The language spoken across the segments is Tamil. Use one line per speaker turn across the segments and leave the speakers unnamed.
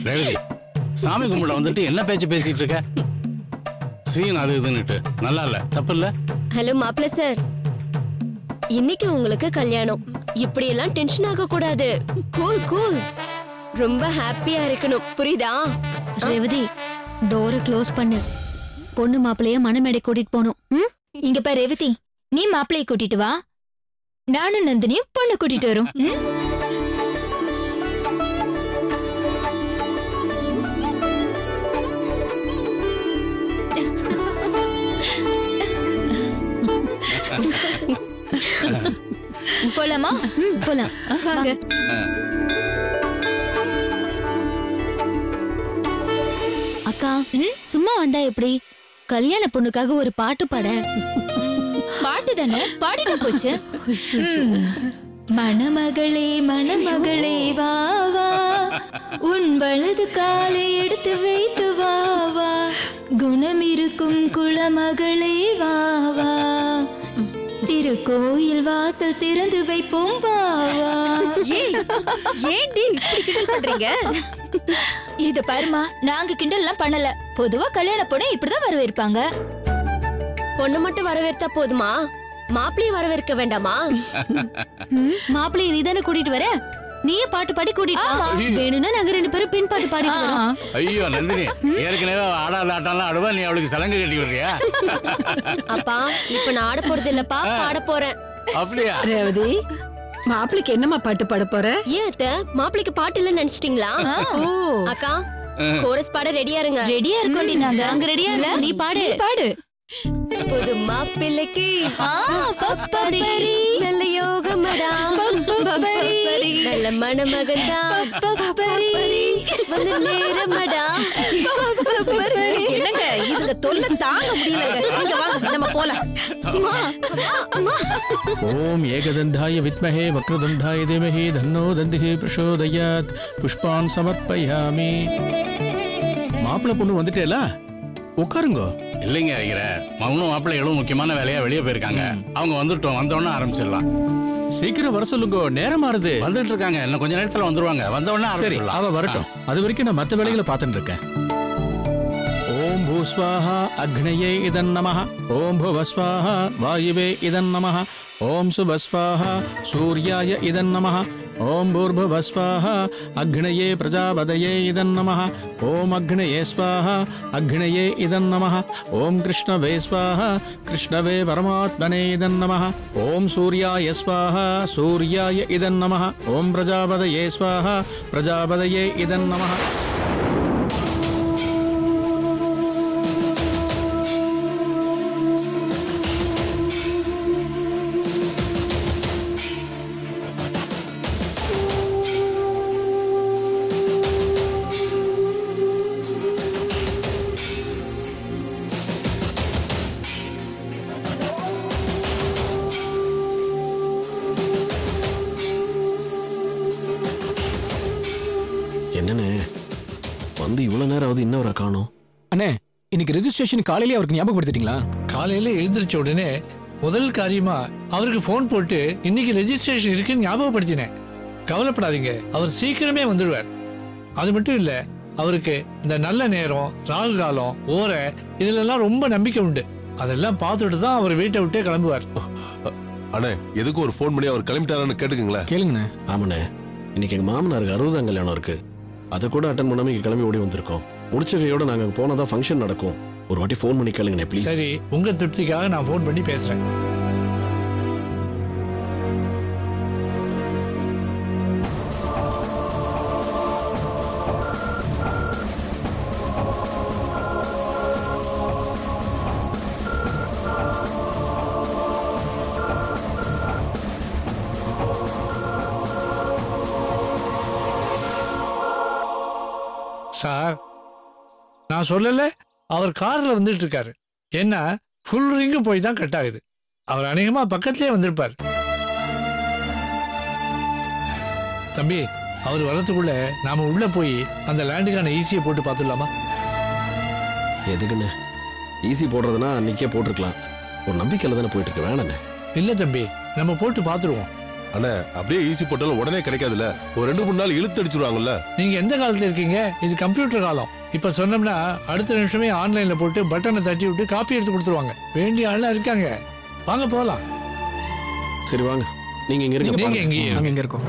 ரேவதி, சாமி கும்பிட வந்துட்டு என்ன பேச்சு பேசிட்டு இருக்க? சீன் அது இதுன்னுட்டு நல்லா இல்ல, தப்பு இல்ல.
ஹலோ மாப்பிள்ள சார், இன்னைக்கு உங்களுக்கு கல்யாணம். இப்படி எல்லாம் டென்ஷன் ஆக கூடாது. Cool cool. ரொம்ப ஹாப்பியா இருக்கணும், புரியுதா?
ரேவதி, டோரை க்ளோஸ் பண்ணு. பொண்ணு மாப்பிள்ளைய மணமேடை கூட்டிட்டு போகணும்.
இங்க பாரு ரேவதி, நீ மாப்பிள்ளைய கூட்டிட்டு வா, நானும் நந்தினியும் பொண்ணு கூட்டிட்டு வரும். போலாமா?
போலாம்
வாங்க.
அக்கா, சும்மா வந்தா எப்படி? கல்யாண பொண்ணுக்காக ஒரு பாட்டு பாட.
பாட்டு தானே, பாடிட்டு போச்சு. மணமகளே மணமகளே வா வா, உன் வலது காலை எடுத்து வைத்து வா வா, குணம் இருக்கும் குளமகளே வா வா, திருக்கோயில் வாசல் திறந்து வைப்போம் வா வா.
ஏன்டி இப்படி கிண்டல் பண்றீங்க?
இத பாருமா, நாங்க கிண்டல்லாம் பண்ணல. பொதுவா கல்யாண பொண்ணு இப்படிதான் வரவேற்பாங்க.
பொண்ணு மட்டும் வரவேற்றா போதுமா? மாப்பிள்ளைய வரவேற்க வேண்டாமா?
மாப்பிள்ளைய நீ தானே கூட்டிட்டு வர, நீயே பாட்டு பாடி கூட்டிட்டு வா. வேணும்னா நாங்க 2 பேரும் பின் பாட்டு பாடி வரோம்.
ஐயோ நந்தினி, ஏற்கனவே ஆடாத ஆட்டம்லாம் ஆடுவா, நீ அவளுக்கு சலங்கை கட்டி விடுறியா?
அப்பா, இப்ப நான் ஆட போறது இல்லப்பா, பாட போறேன்.
அப்படியா?
ரேவதி, மாப்பிளைக்கு என்னமா பாட்டு பாட போற?
ஏன் அத்தை, மாப்பிள்ளைக்கு பாட்டு இல்ல நினைச்சிட்டீங்களா? அக்கா, கோரஸ் பாட ரெடியா இருங்க.
ரெடியா இருக்கோண்டி, நாங்க ரெடியா இல்ல.
நீ பாடு.
பாடு.
புது மாப்பிள்ளைக்கு நல்ல யோகமடா, நல்ல மணமகன்தா, வந்து நேரமடா.
என்னங்க இதுங்க தொல்லை தாங்க முடியல. இங்க வாங்க, நம்ம போலாம்.
ஓம் ஏகதந்தாய வித்மஹே வக்ரதுண்டாய தீமஹி தன்னோ தந்திஹி பிரசோதயாத். புஷ்பான் சமர்ப்பயாமி. மாப்பிள்ளை பொண்ணு வந்துட்டேல, உட்காருங்க.
இல்லைங்க ஐயர, மகனும் மாப்பிள்ளைகளும் முக்கியமான வேலையா வெளியே போயிருக்காங்க. அவங்க வந்துட்டோம், வந்தோடனே ஆரம்பிச்சிடலாம்.
சீக்கிரம் வர சொல்லுங்க, நேரம் ஆறுது.
வந்துட்டு இருக்காங்க, இன்னும் கொஞ்ச நேரத்துல வந்துருவாங்க. வந்தோடனே
சரி,
ஆரம்பிச்சிடலாம்.
அவ வரட்டும். அது வரைக்கும் நான் மற்ற வேலைகளை பார்த்துட்டு இருக்கேன். ஓம் பூஸ்வாஹா அக்னயே இதன் நமஹ. ஓம் புவஸ்வாஹா வாயுவே இதன் நமஹ. ஓம் சுபஸ்வாஹா சூர்யாய இதன் நமஹ. ஓம் பூர்புவஸ்வாஹா அக்னயே பிரஜாபதயே இதன் நமஹ. ஓம் அக்னயே ஸ்வாஹா அக்னயே இதன் நமஹ. ஓம் கிருஷ்ணவே ஸ்வாஹா கிருஷ்ணவே பரமாத்மனே இதன் நமஹ. ஓம் சூர்யாய ஸ்வாஹா சூர்யாய இதன் நமஹ. ஓம் பிரஜாபதயே ஸ்வாஹா பிரஜாபதயே இதன் நமஹ.
என்னண்ணே வந்து இவ்வளவு நேரம் ஆகுது, இன்னொரு காணோம்.
அண்ணே, இன்னைக்கு ரெஜிஸ்ட்ரேஷன் காலையிலே அவருக்கு ஞாபகப்படுத்திட்டீங்களா?
காலையில எழுந்திரிச்ச உடனே முதல் காரியமா அவருக்கு போன் போட்டு இன்னைக்கு ரெஜிஸ்ட்ரேஷன் இருக்குன்னு ஞாபகப்படுத்தினேன். கவலைப்படாதீங்க, அவர் சீக்கிரமே வந்துடுவார். அது மட்டும் இல்ல, அவருக்கு இந்த நல்ல நேரம், ராகு காலம், ஓரை இதுலெல்லாம் ரொம்ப நம்பிக்கை உண்டு. அதெல்லாம் பார்த்துட்டு தான் அவர் வீட்டை விட்டே கிளம்புவார்.
அண்ணே, எதுக்கு ஒரு போன் பண்ணி அவர் கிளம்பிட்டாரான்னு கேட்டுக்கங்களேன்.
கேளுங்கண்ணே.
ஆமாண்ணே, இன்னைக்கு எங்க மாமனாருக்கு 60ஆம் கல்யாணம் இருக்கு. அதை கூட அட்டன் பண்ணாம இங்க கிளம்பி ஓடி வந்திருக்கோம். முடிச்ச கையோட நாங்க போனதான் ஃபங்க்ஷன் நடக்கும். ஒரு வாட்டி ஃபோன் பண்ணி கேளுங்கண்ணே ப்ளீஸ்.
சரி, உங்க திருப்திக்காக நான் ஃபோன் பண்ணி பேசுறேன். சார், நான் சொல்லல, அவர் கார்ல வந்துட்டு இருக்காரு. என்ன ஃபுல் ரிங்கு போய் தான் கட் ஆகுது. அவர் அநேகமா பக்கத்திலே வந்திருப்பார். தம்பி, அவர் வரதுக்குள்ள நாம உள்ள போய் அந்த லேண்டுக்கான ஈஸியை போட்டு பார்த்துடலாமா?
எதுக்குண்ணே? ஈஸி போடுறதுனா அன்னைக்கே போட்டிருக்கலாம். ஒரு நம்பிக்கையில தானே போயிட்டு இருக்கு, வேணாண்ணே.
இல்ல தம்பி, நம்ம போட்டு பார்த்துருவோம்.
அண்ணே அப்படியே ஈஸி போட்டாலும் உடனே கிடைக்காதுல்ல. ஒரு 2-3 நாள் இழுத்து அடிச்சிருவாங்கல்ல.
நீங்க எந்த காலத்துல இருக்கீங்க? இது கம்ப்யூட்டர் காலம். இப்ப சொன்னோம்னா அடுத்த நிமிஷமே ஆன்லைன்ல போட்டு பட்டனை தட்டி விட்டு காப்பி எடுத்து கொடுத்துருவாங்க. வேண்டிய ஆள்லாம் இருக்காங்க. வாங்க போகலாம்.
சரி வாங்க, நீங்க இங்க இருங்க.
நீங்க எங்கேயே
நாங்க எங்க இருக்கோம்?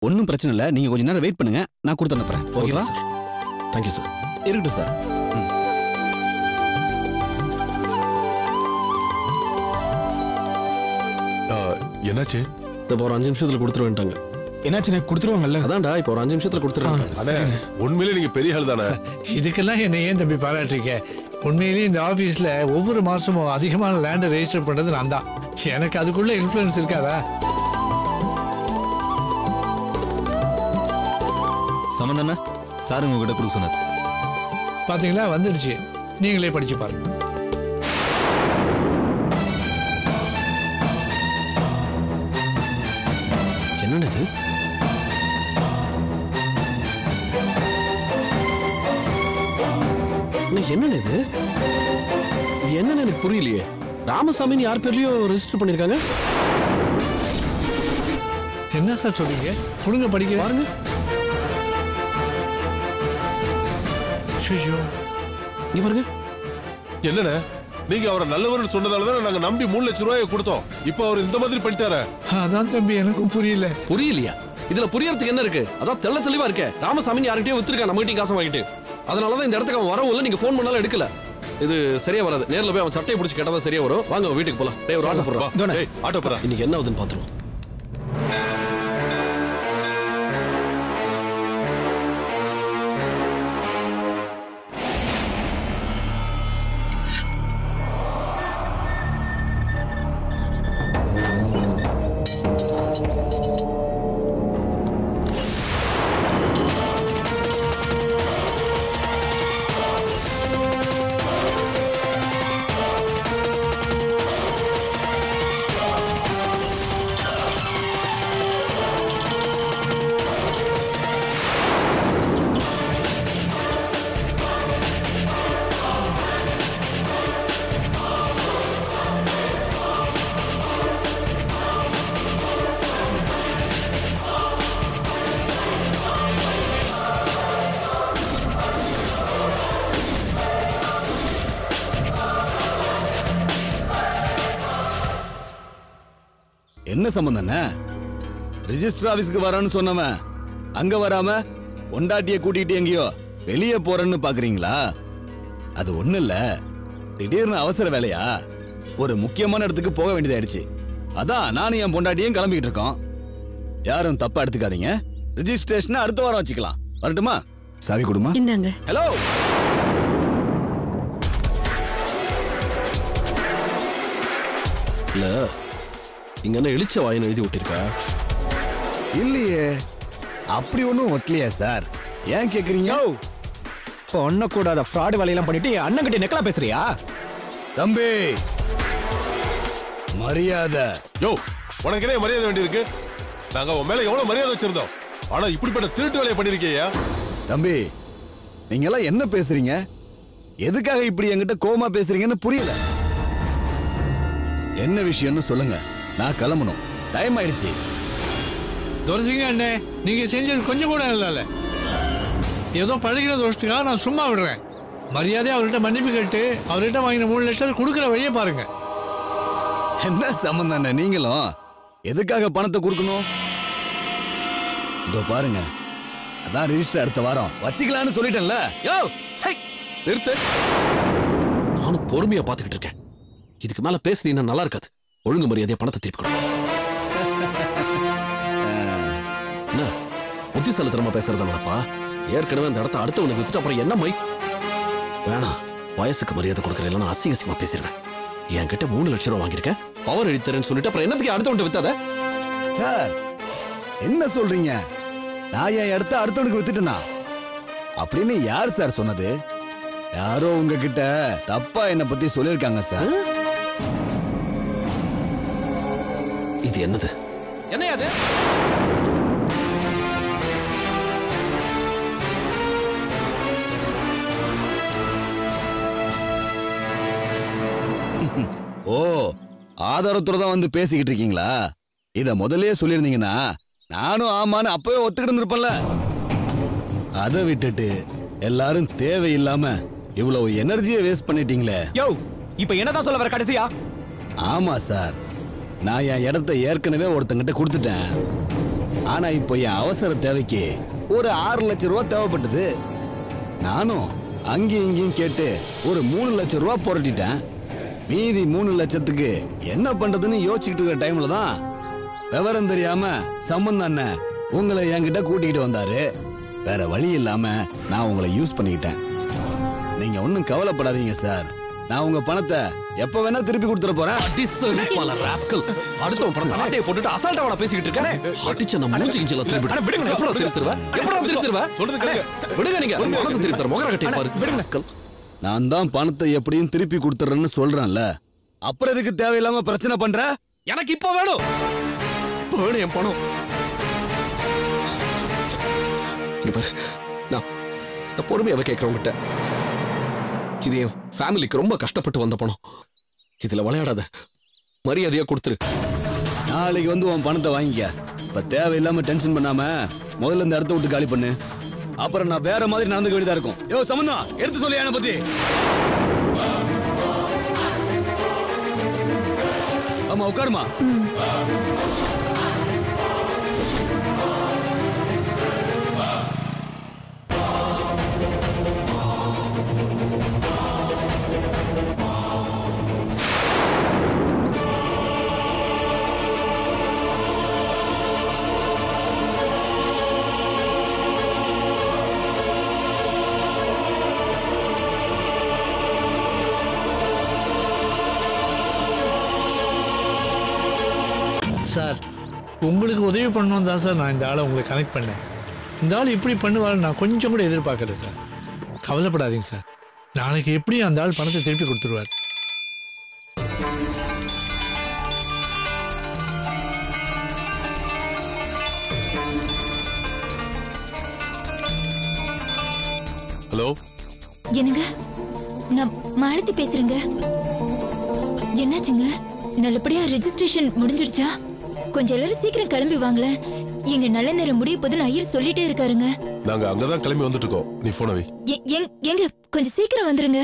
ஒன்றும் பிரச்சனை இல்லை, நீங்க கொஞ்ச நேரம் வெயிட் பண்ணுங்க, நான் கொடுத்து அனுப்புறேன். ஓகேவா?
Thank you sir.
இருக்கட்டும் சார்.
என்னாச்சு?
இப்போ ஒரு 5 நிமிஷத்துல கொடுத்துருவேன்ட்டாங்க.
என்னாச்சு? கொடுத்துருவாங்கல்ல?
அதான்டா இப்போ ஒரு 5 நிமிஷத்துல கொடுத்துருவாங்க.
உண்மையிலே நீங்க பெரிய ஆள் தானே.
இதுக்கெல்லாம் என்ன ஏன் தம்பி பாராட்டுறீங்க? உண்மையிலேயே இந்த ஆபீஸ்ல ஒவ்வொரு மாசமும் அதிகமான லேண்டை ரெஜிஸ்டர் பண்றது நான் தான். எனக்கு அதுக்குள்ள இன்ஃப்ளூயன்ஸ் இருக்காதா?
சம்பந்தண்ணா சார் உங்ககிட்ட கொடுக்க சொன்னார்.
பாத்தீங்களா, வந்துடுச்சு. நீங்களே படிச்சு பாருங்க.
என்னன்னு இது? என்னன்னு இது? என்னன்னு எனக்கு புரியலையே. ராமசாமின்னு யார் பேர்லயோ ரெஜிஸ்டர் பண்ணிருக்காங்க.
என்ன சார் சொல்றீங்க? கொடுங்க படிக்க
பாருங்க. இங்க பாருங்க.
என்னண்ணே, நீங்க அவரை நல்லவர்னு சொன்னதாலதான் நாங்க நம்பி 3 லட்சம் ரூபாயை கொடுத்தோம். இப்போ அவர் இந்த மாதிரி பண்ணிட்டாரா?
அதான் தம்பி எனக்கும் புரியல.
புரியலையா? இதுல புரியறதுக்கு என்ன இருக்கு? அதான் தெள்ள தெளிவா இருக்கு. ராமசாமி யார்கிட்டயே வித்துருக்கா நம்ம கிட்ட காசு வாங்கிட்டு. அதனாலதான் இந்த இடத்துக்கு அவன் வரவும் இல்லை. நீங்க போன் பண்ணாலும் எடுக்கல. இது சரியா வராது. நேர்ல போய் அவன் சட்டையை பிடிச்சி கேட்டதான் சரியா வரும். வாங்க வீட்டுக்கு போலாம். டேய் ஒரு ஆட்டோ போடுறோம்.
ஆட்டோ போறா.
இன்னைக்கு என்ன ஆகுதுன்னு பாத்துருவோம்.
என்ன சம்பந்தம்? ரிஜிஸ்டர் ஆபீஸ்க்கு வரான்னு சொன்னவன் அங்க வராம ஒண்டாட்டிய கூட்டிட்டு எங்கேயோ வெளியே போறேன்னு பாக்குறீங்களா? அது ஒண்ணு இல்ல, திடீர்னு அவசர வேலையா ஒரு முக்கியமான இடத்துக்கு போக வேண்டியதாயிடுச்சு. அதான் நானும் என் பொண்டாட்டியும் கிளம்பிக்கிட்டு இருக்கோம். யாரும் தப்பா எடுத்துக்காதீங்க. ரிஜிஸ்ட்ரேஷன் அடுத்த வாரம் வச்சுக்கலாம். வரட்டுமா? சாவி கொடுமா.
இந்தாங்க.
ஹலோ. இல்ல இங்க என்ன எழுச்ச வாயின்னு எழுதி விட்டிருக்கா?
இல்லையே, அப்படி ஒன்றும் ஒட்டலையா சார்? ஏன் கேக்குறீங்க?
இப்போ ஒன்னும் கூடாத ஃப்ராட் வேலையெல்லாம் பண்ணிட்டு அண்ணன் கிட்ட நெக்கலா பேசுறியா?
தம்பி மரியாதை.
யோ, உனக்கு என்ன மரியாதை வேண்டி இருக்கு? நாங்க உன் மேல எவ்வளவு மரியாதை வச்சிருந்தோம். ஆனா இப்படிப்பட்ட திருட்டு வேலையை பண்ணிருக்கியா?
தம்பி நீங்க எல்லாம் என்ன பேசுறீங்க? எதுக்காக இப்படி என்கிட்ட கோவமா பேசுறீங்கன்னு புரியல. என்ன விஷயம்னு சொல்லுங்க, நான் கிளம்பணும். டைம் ஆயிடுச்சு.
துரசிங்க அண்ணே, நீங்க செஞ்சது கொஞ்சம் கூட இல்ல. ஏதோ பழகிற தோஷத்துக்காக நான் சும்மா விடுறேன். மரியாதை அவர்கிட்ட மன்னிப்பு கேட்டு அவர்கிட்ட வாங்கின 3 லட்சம் கொடுக்குற வழியை பாருங்க.
என்ன சம்பந்தம் நீங்களும் எதுக்காக பணத்தை கொடுக்கணும்? இதோ பாருங்க, அதான் ரிஜிஸ்டர் அடுத்த வாரம் வச்சுக்கலான்னு சொல்லிட்டேன்ல.
நிறுத்து. நானும் பொறுமையா பாத்துக்கிட்டு இருக்கேன். இதுக்கு மேல பேசுனீங்கன்னா நல்லா இருக்காது. ஒழுங்கு மரியாதையா பணத்தை திருப்பி கொடு. என்ன புத்திசாலித்தனமா பேசுறதுனாலப்பா? ஏற்கனவே அந்த இடத்த அடுத்தவனுக்கு வித்துட்டு அப்புறம் என்ன மை? வேணாம், வயசுக்கு மரியாதை கொடுக்குற இல்லைன்னா அசிங்கமா பேசிடுவேன். என்கிட்ட 3 லட்சம் ரூபாய் வாங்கியிருக்கேன், பவர் எடுத்துறேன்னு சொல்லிட்டு அப்புறம் என்னத்துக்கு அடுத்தவன்ட்டு வித்தாத?
சார் என்ன சொல்றீங்க? நான் என் இடத்த அடுத்தவனுக்கு வித்துட்டேனா அப்படின்னு யார் சார் சொன்னது? யாரோ உங்ககிட்ட தப்பா என்ன பத்தி சொல்லிருக்காங்க சார்.
இது என்னது? என்ன அது?
ஓ, ஆதாரத்தோட தான் வந்து பேசிக்கிட்டு இருக்கீங்களா? இத முதல்லயே சொல்லியிருந்தீங்கன்னா நானும் ஆமான்னு அப்பவே ஒத்துக்கிட்டு இருந்திருப்பேன்ல. அதை விட்டுட்டு எல்லாரும் தேவையில்லாம இவ்வளவு எனர்ஜியை வேஸ்ட் பண்ணிட்டீங்களே.
யோ, இப்ப என்னதான் சொல்ல வர கடைசியா?
ஆமா சார், நான் என் இடத்த ஏற்கனவே ஒருத்தங்கிட்ட கொடுத்துட்டேன். ஆனா இப்போ என் அவசர தேவைக்கு ஒரு 6 லட்சம் ரூபாய் தேவைப்பட்டது. நானும் அங்கேயும் இங்கேயும் கேட்டு ஒரு 3 லட்சம் ரூபாய் புரட்டிட்டேன். மீதி 3 லட்சத்துக்கு என்ன பண்றதுன்னு யோசிச்சுட்டு இருக்கிற டைம்ல தான் விவரம் தெரியாம சம்பந்தம் அண்ணன் உங்களை என்கிட்ட கூட்டிகிட்டு வந்தாரு. வேற வழி இல்லாம நான் உங்களை யூஸ் பண்ணிக்கிட்டேன். நீங்க ஒன்னும் கவலைப்படாதீங்க சார், நான் உங்க பணத்தை எப்ப வேணா திருப்பி கொடுத்துட போறேன்.
அடுத்த பணத்தை ஆட்டையை போட்டுட்டு அசால்ட்டா அவன பேசிக்கிட்டு இருக்கானே. அடிச்ச நம்ம மூஞ்சிக்கு ஜெல திருப்பி எப்பறா திருத்துறவ? சொல்றது கேளுங்க. விடுங்க, நீங்க பணத்தை திருப்பி தர மொகர கட்டி பாரு.
நான் தான் பணத்தை எப்படியும் திருப்பி கொடுத்துறேன்னு சொல்றேன்ல, அப்புறம் எதுக்கு தேவையில்லாம பிரச்சனை பண்ற?
எனக்கு இப்போ வேணும். இப்போ வேணும் என் பணம். நான் பொறுமையாவே கேட்கிறவங்கிட்ட, இது என் ஃபேமிலிக்கு ரொம்ப கஷ்டப்பட்டு வந்த பணம். இதுல விளையாடாத, மரியாதையா கொடுத்துரு.
நாளைக்கு வந்து உன் பணத்தை வாங்கிக்க. இப்ப தேவையில்லாம டென்ஷன் பண்ணாம முதல்ல இந்த இடத்த விட்டு காலி பண்ணு. அப்புறம் நான் வேற மாதிரி நடந்துக்க வேண்டியதா இருக்கும். யோ சம்பந்தம், எடுத்து சொல்லி என்ன பத்தி. ஆமா, உட்காருமா.
சார், உங்களுக்கு உதவி பண்ணணும் தான் சார் நான் இந்த ஆளை உங்களுக்கு கனெக்ட் பண்ணேன். இந்த ஆள் இப்படி பண்ணுவாருன்னு நான் கொஞ்சம் கூட எதிர்பார்க்கல சார். கவலைப்படாதீங்க சார், நாளைக்கு எப்படி அந்த ஆள் பணத்தை திருப்பி கொடுத்துருவார்.
ஹலோ,
என்னங்க, நான் மாலதி பேசுறேங்க. என்னாச்சுங்க? நல்லபடியா ரெஜிஸ்ட்ரேஷன் முடிஞ்சிடுச்சா? கொஞ்சம் எல்லாரும் சீக்கிரம் கிளம்பி வாங்களேன். எங்க நல்ல நேரம் முடிய போதுன்னு ஐயர் சொல்லிட்டே இருக்காருங்க.
நாங்க அங்கதான் கிளம்பி வந்துட்டு இருக்கோம். நீ போன வை.
எங்க கொஞ்சம் சீக்கிரம் வந்துருங்க.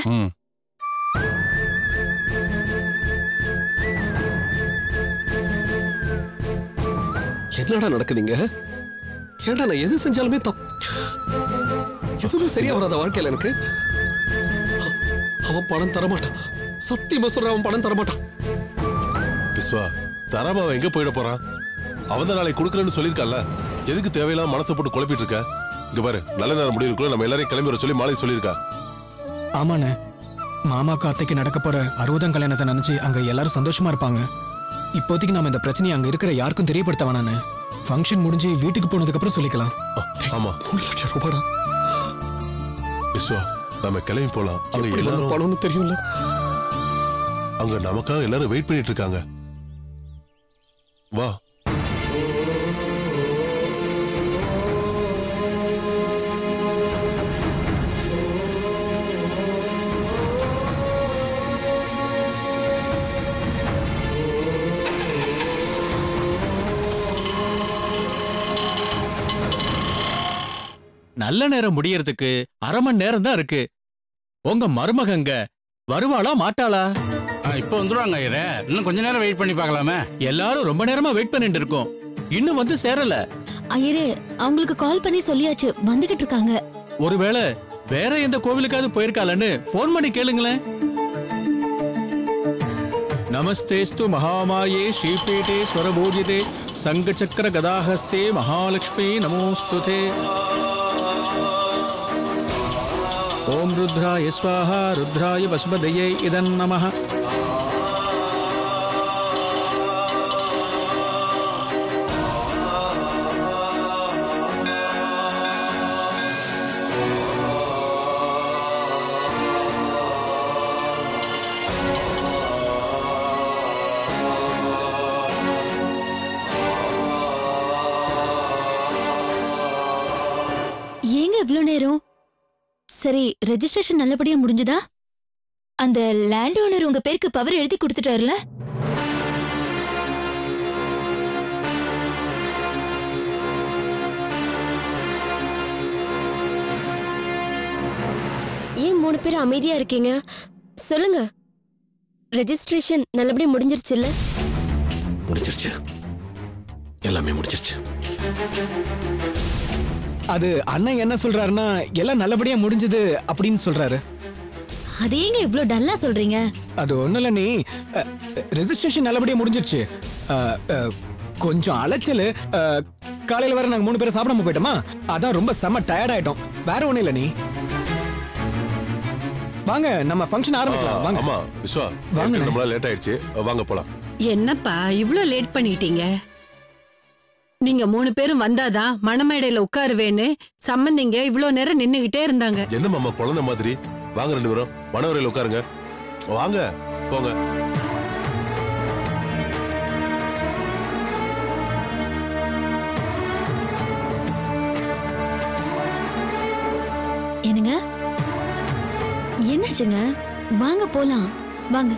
என்னடா நடக்குதுங்க? ஏன்டா நான் எது செஞ்சாலுமே எதுவும் சரியா வராத வாழ்க்கையில எனக்கு. அவன் பணம் தரமாட்டான், சத்தியமா சொல்ற, அவன் பணம் தரமாட்டான்.
விஸ்வா, தராம அவன் எங்க போயிட போறான்? அவன் தான் நாளைக்கு கொடுக்கலன்னு சொல்லியிருக்கான்ல. எதுக்கு தேவையில்லாம மனசை போட்டு குழப்பிட்டு இருக்க? இங்க பாரு, நல்ல நேரம் முடியிருக்குள்ள நம்ம எல்லாரையும் கிளம்பி வர சொல்லி மாலை சொல்லியிருக்கா.
ஆமாண்ணே, மாமாக்கு அத்தைக்கு நடக்க போற 60ஆம் கல்யாணத்தை நினைச்சு அங்க எல்லாரும் சந்தோஷமா இருப்பாங்க. இப்போதைக்கு நம்ம இந்த பிரச்சனையை அங்க இருக்கிற யாருக்கும் தெரியப்படுத்த வேணானே. ஃபங்க்ஷன் முடிஞ்சு வீட்டுக்கு போனதுக்கு அப்புறம் சொல்லிக்கலாம்.
ஆமா,
3 லட்சம் ரூபாடா.
விஸ்வா, நம்ம கிளம்பி போலாம். அங்க எல்லாரும்
பணம்னு தெரியும்ல.
அங்க நமக்காக எல்லாரும் வெயிட் பண்ணிட்டு இருக்காங்க. வா.
நல்ல நேரம் முடியறதுக்கு அரை மணி நேரம் தான் இருக்கு. உங்க மருமகங்க வருவாளா மாட்டாளா?
இப்போ வந்துருவாங்க ஐயரே. இன்னும் கொஞ்ச நேரம் வெயிட் பண்ணி பார்க்கலாமே.
எல்லாரும் ரொம்ப நேரமா வெயிட் பண்ணிட்டு இருக்கோம். இன்னும் வந்து சேரல.
ஐயரே, அவங்களுக்கு கால் பண்ணி சொல்லியாச்சு, வந்துகிட்டு இருக்காங்க.
ஒருவேளை வேற எந்த கோவிலுக்காவது போயிருக்காளன்னு போன் பண்ணி கேளுங்களேன். நமஸ்தேஸ்து மகாமாயே ஸ்ரீபீட்டே ஸ்வரபூஜிதே சங்கச்சக்கர கதாஹஸ்தே மகாலட்சுமி நமோஸ்துதே. ஓம் ருத்ராய ஸ்வாஹா ருத்ராய வசுபதயே இதன் நமஹ.
ஏங்க இவ்ளோ நேரம்? சரி, ரெஜிஸ்ட்ரேஷன் நல்லபடியா முடிஞ்சதா?
அந்த லேண்ட் ஓனர் உங்க பேருக்கு பவர் எழுதி கொடுத்துட்டாருல?
ஏன் 3 பேரும் அமைதியா இருக்கீங்க? சொல்லுங்க. ரெஜிஸ்ட்ரேஷன் நல்லபடியா முடிஞ்சிருச்சுல்ல?
முடிஞ்சிருச்சு, எல்லாமே முடிஞ்சிருச்சு.
அது அண்ணன் என்ன சொல்றாருன்னா எல்லாம் நல்லபடியா முடிஞ்சது அப்படின்னு சொல்றாரு.
அது ஏங்க இவ்ளோ டல்லா சொல்றீங்க?
அது ஒண்ணும் இல்ல, நீ ரெஜிஸ்ட்ரேஷன் நல்லபடியா முடிஞ்சிருச்சு. கொஞ்சம் அலைச்சல். காலையில வர நாங்க 3 பேரும் சாப்பிடாம போயிட்டோமா, அதான் ரொம்ப செம்ம டயர்ட் ஆயிட்டோம். வேற ஒண்ணும் இல்ல. நீ வாங்க, நம்ம ஃபங்க்ஷன் ஆரம்பிக்கலாம். வாங்க.
ஆமா விஸ்வா, வாங்க, நம்மள லேட் ஆயிடுச்சு, வாங்க போலாம்.
என்னப்பா இவ்ளோ லேட் பண்ணிட்டீங்க? நீங்க 3 பேரும் வந்தாதான் மணமேடையில உட்காருவேன்னு சம்பந்திங்க இவ்ளோ நேரம் நின்னுகிட்டே இருந்தாங்க.
என்ன மாமா குழந்தை மாதிரி? வாங்க 2 பேரும் மணவரையில உட்காருங்க. வாங்க போங்க.
என்னங்க? என்னாச்சுங்க? வாங்க போலாம், வாங்க.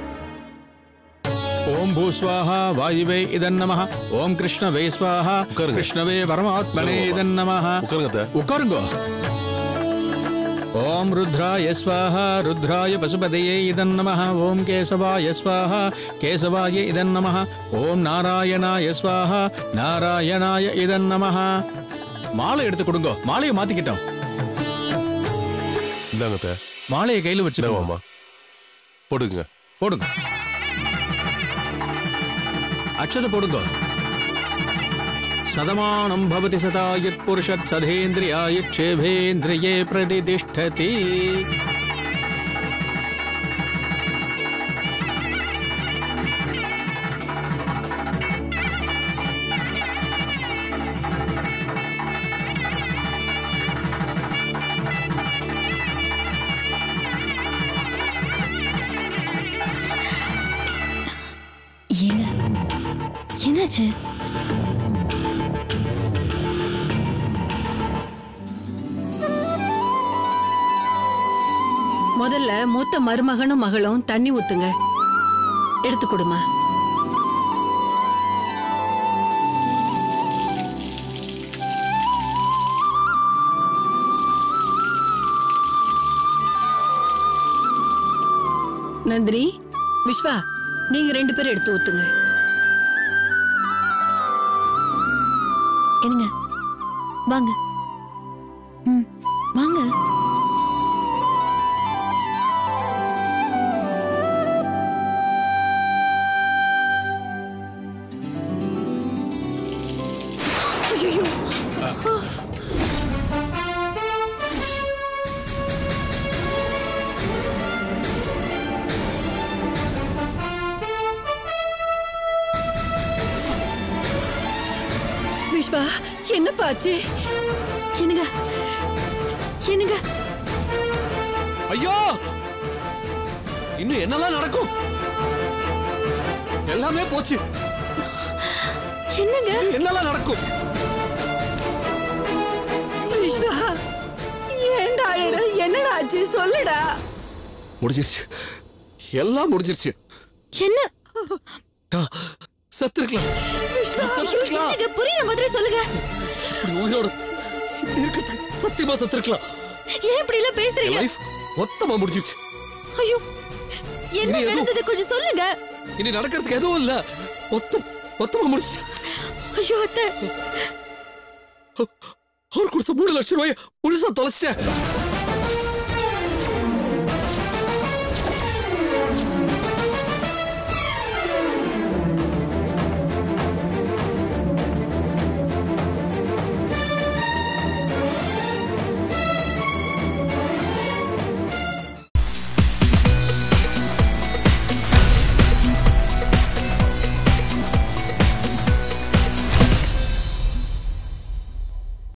ஓம் பூஸ்வாஹா வாயுவே இதன் நமஹ. ஓம் கிருஷ்ணவே ஸ்வாஹா கிருஷ்ணவே பரமாத்மனே இதன் நமஹ. உட்காருங்க. ஓம் ருத்ராய ஸ்வாஹா ருத்ராய பசுபதயே இதன் நமஹ. ஓம் கேசவாய ஸ்வாஹா கேசவாய இதன் நமஹ. ஓம் நாராயணாய ஸ்வாஹா நாராயணாய இதன் நமஹ. மாலை எடுத்து கொடுங்க. மாலையை மாத்திக்கிட்டோம்.
இந்தாங்க.
மாலையை கையில வச்சுக்கோமா.
போடுங்க
போடுங்க. அக்ஷத போடுங்க. சதமானம் பவதி சதாயத் புருஷத் சதேந்திரியாயத் சேவேந்திரியே பிரதிதிஷ்டதி.
ஏங்க என்னாச்சு?
முதல்ல மூத்த மருமகனும் மகளும் தண்ணி ஊத்துங்க. எடுத்து கொடுமா. நந்தினி, விஸ்வா, நீங்க 2 பேரும் எடுத்து ஊத்துங்க.
என்னங்க வாங்க. வாங்க.
விஸ்வா, என்னப்பா ஆச்சு?
என்னங்க என்னங்க?
ஐயோ, இன்னும் என்னெல்லாம் நடக்கும்? எல்லாமே போச்சு.
என்னங்க
என்னெல்லாம் நடக்கும்?
விஸ்வா, ஏன்டா அழுற? என்னடா ஆச்சு? சொல்லுடா.
முடிஞ்சிருச்சு, எல்லாம் முடிஞ்சிருச்சு.
என்ன?
சத்துருக்கலாம்.
புரியுற மாதிரி சொல்லுங்க.
இப்படி உயிரோட இப்படி இருக்கிறது சத்தியமா செத்துருக்கலாம்.
ஏன் இப்படி எல்லாம் பேசுறீங்க?
லைஃப் மொத்தமா முடிஞ்சிருச்சு.
ஐயோ என்ன நடந்தது கொஞ்சம் சொல்லுங்க.
இனி நடக்கிறதுக்கு எதுவும் இல்ல. மொத்தமா முடிச்சு.
ஐயோ அத்தை,
அவர் கொடுத்த 3 லட்சம் ரூபாய் முழுசா தொலைச்சிட்டேன்.